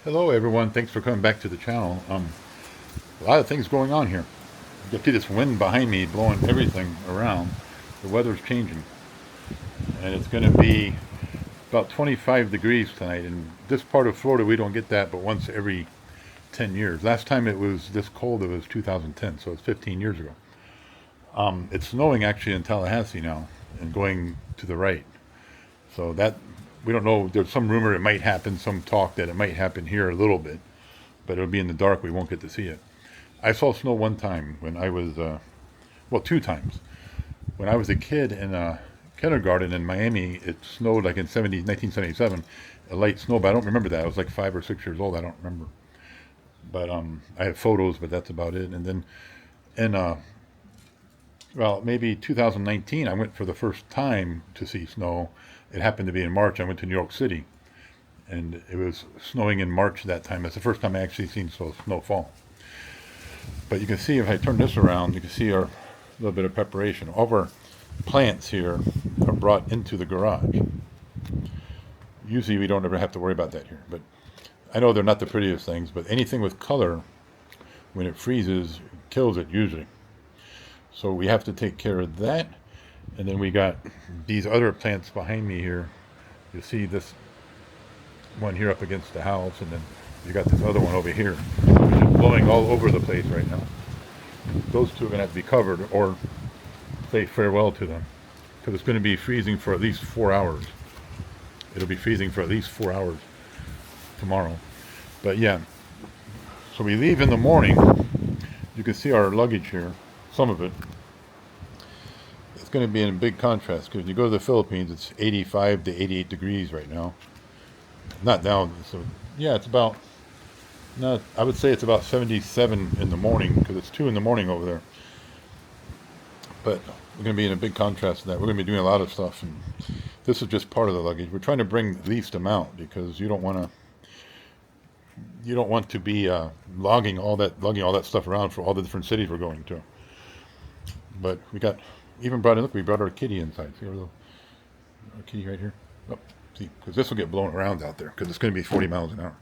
Hello everyone, thanks for coming back to the channel. A lot of things going on here. You can see this wind behind me blowing everything around. The weather's changing. And it's going to be about 25 degrees tonight. In this part of Florida we don't get that but once every 10 years. Last time it was this cold it was 2010, so it's 15 years ago. It's snowing actually in Tallahassee now and going to the right. So that, we don't know, there's some rumor it might happen, some talk that it might happen here a little bit, but it'll be in the dark, we won't get to see it. I saw snow one time when I was, well, two times. When I was a kid in kindergarten in Miami, it snowed like in 1977, a light snow, but I don't remember that. I was like 5 or 6 years old, I don't remember. But I have photos, but that's about it. And then in, well, maybe 2019, I went for the first time to see snow. It happened to be in March. I went to New York City, and it was snowing in March that time. That's the first time I actually seen snow fall. But you can see if I turn this around, you can see our little bit of preparation. All of our plants here are brought into the garage. Usually we don't ever have to worry about that here, but I know they're not the prettiest things, but anything with color, when it freezes, kills it usually. So we have to take care of that. And then we got these other plants behind me here. You see this one here up against the house, and then you got this other one over here, which is blowing all over the place right now. Those two are going to have to be covered or say farewell to them, because it's going to be freezing for at least 4 hours. It'll be freezing for at least 4 hours tomorrow. But yeah, so we leave in the morning. You can see our luggage here, some of it. It's going to be in big contrast, because when you go to the Philippines, it's 85 to 88 degrees right now. Not down, so yeah, it's about, no, I would say it's about 77 in the morning, because it's 2 in the morning over there. But we're going to be in a big contrast to that. We're going to be doing a lot of stuff, and this is just part of the luggage. We're trying to bring the least amount, because you don't want to be lugging all that stuff around for all the different cities we're going to. But we brought our kitty inside. See our kitty right here? Oh, see, because this will get blown around out there, because it's going to be 40 miles an hour.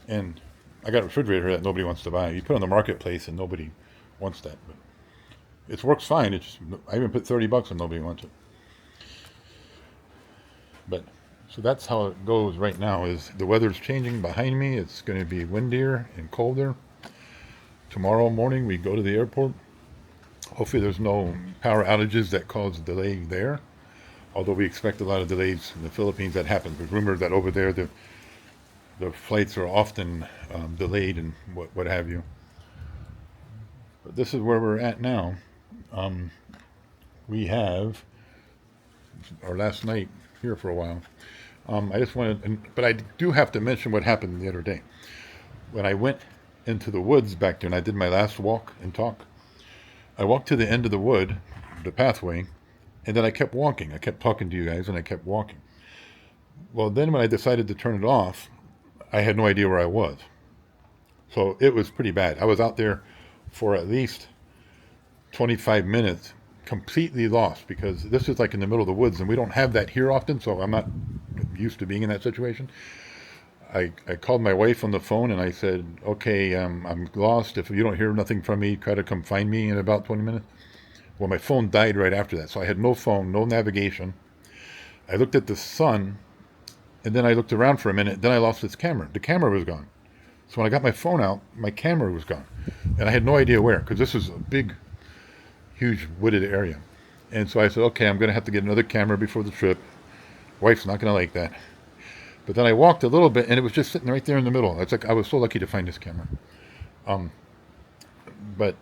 And I got a refrigerator that nobody wants to buy. You put it on the marketplace and nobody wants that. But it works fine. I even put $30 and nobody wants it. But so that's how it goes right now. Is the weather's changing behind me. It's going to be windier and colder. Tomorrow morning we go to the airport. Hopefully there's no power outages that cause a delay there. Although we expect a lot of delays in the Philippines. That happens. There's rumors that over there the flights are often delayed and what have you. But this is where we're at now. We have our last night here for a while. I just wanted, but I do have to mention what happened the other day. When I went into the woods back there and I did my last walk and talk, I walked to the end of the wood, the pathway, and then I kept walking. I kept talking to you guys, and I kept walking. Well, then when I decided to turn it off, I had no idea where I was. So it was pretty bad. I was out there for at least 25 minutes, completely lost, because this is like in the middle of the woods, and we don't have that here often, so I'm not used to being in that situation. I called my wife on the phone and I said, okay, I'm lost. If you don't hear nothing from me, try to come find me in about 20 minutes. Well, my phone died right after that. So I had no phone, no navigation. I looked at the sun, and then I looked around for a minute. Then I lost its camera. The camera was gone. So when I got my phone out, my camera was gone. And I had no idea where, because this is a big, huge wooded area. And so I said, okay, I'm going to have to get another camera before the trip. Wife's not going to like that. But then I walked a little bit, and it was just sitting right there in the middle. It's like I was so lucky to find this camera. But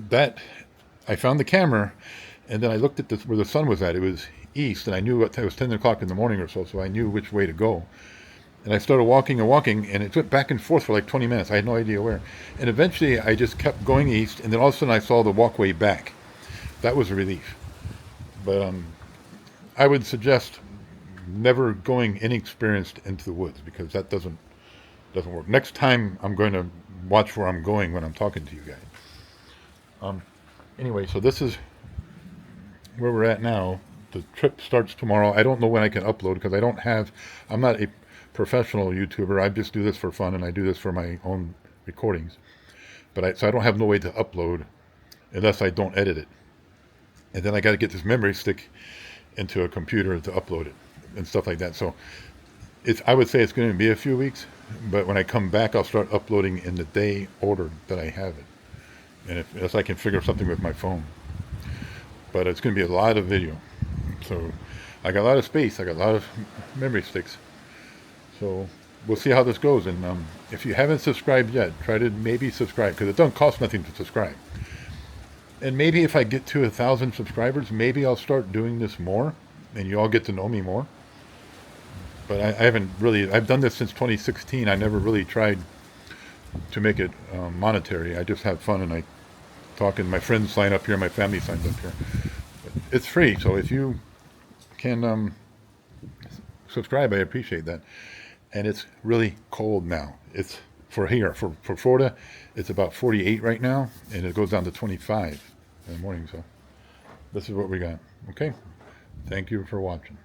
that, I found the camera, and then I looked at where the sun was at. It was east, and I knew it was 10 o'clock in the morning or so I knew which way to go. And I started walking and walking, and it went back and forth for like 20 minutes. I had no idea where. And eventually, I just kept going east, and then all of a sudden, I saw the walkway back. That was a relief. But I would suggest never going inexperienced into the woods, because that doesn't work. Next time I'm going to watch where I'm going when I'm talking to you guys. Anyway, so this is where we're at now. The trip starts tomorrow. I don't know when I can upload, because I'm not a professional YouTuber. I just do this for fun, and I do this for my own recordings. But so I don't have no way to upload unless I don't edit it. And then I got to get this memory stick into a computer to upload it and stuff like that. So I would say it's going to be a few weeks, but when I come back, I'll start uploading in the day order that I have it. And if I can figure something with my phone. But it's going to be a lot of video. So I got a lot of space. I got a lot of memory sticks. So we'll see how this goes. And if you haven't subscribed yet, try to maybe subscribe, because it doesn't cost nothing to subscribe. And maybe if I get to 1,000 subscribers, maybe I'll start doing this more, and you all get to know me more. But I haven't really, I've done this since 2016. I never really tried to make it monetary. I just have fun, and I talk, and my friends sign up here, my family signs up here. But it's free, so if you can subscribe, I appreciate that. And it's really cold now. It's for here, for Florida, it's about 48 right now, and it goes down to 25 in the morning. So this is what we got. Okay, thank you for watching.